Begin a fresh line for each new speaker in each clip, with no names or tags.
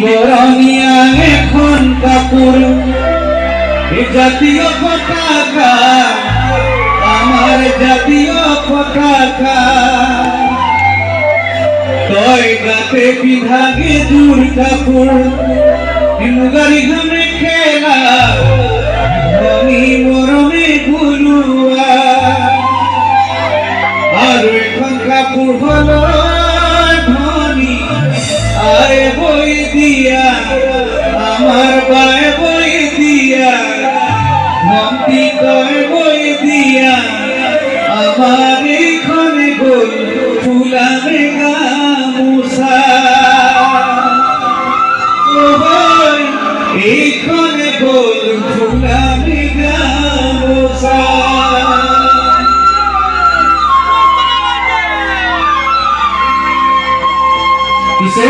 বরণিয়া এখন কাপুর জাতীয় পতাকা আমার জাতীয় পতাকা তয় গাতে বিভাগে দূর কাপুর মুগারি ঘামে খেলা ধনী মরমে গুরুয়া আর এখন কাপুর হলো ধনী আরে বই দিয়া আমার বায় বই দিয়া মন্তি কয় বই দিয়া আমার এইখানে গোল ফুলাবে গামোছা এইখানে গোল ফুলাবে গামোছা কিসে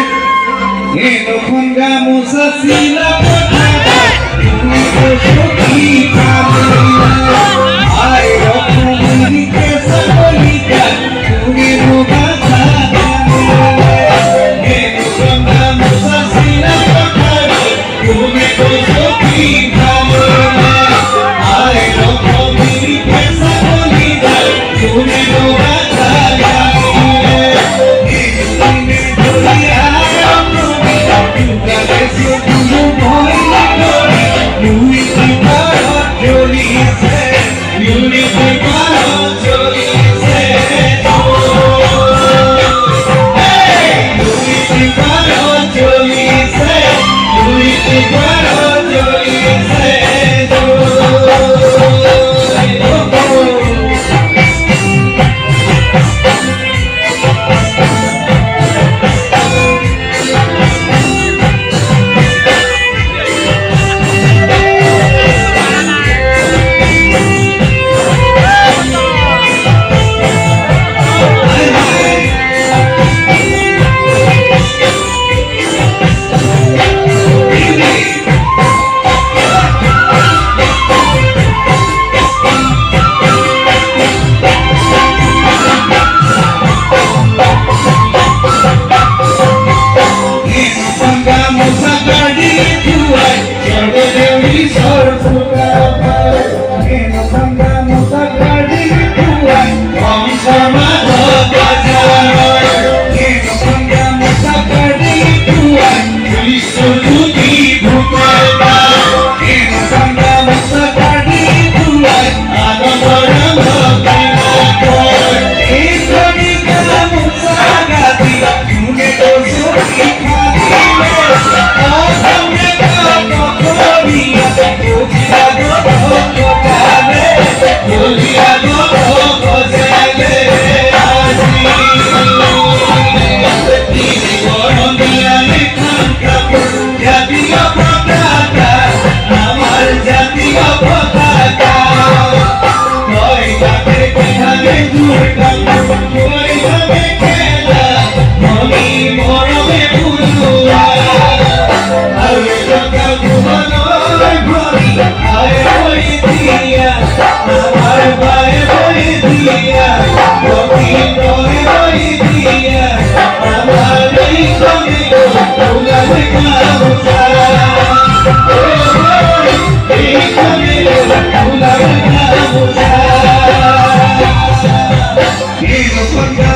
এখন গামোছা ছিলা পতাকা তুমি তো সখী আয় রকমকে সকলিকা তুমি মুগাছা এখন গামোছা ছিলা পতাকা তুমি তো সখী আয় রকমকে সকলিকা তুমি মুগাছা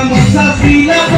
Musa Sila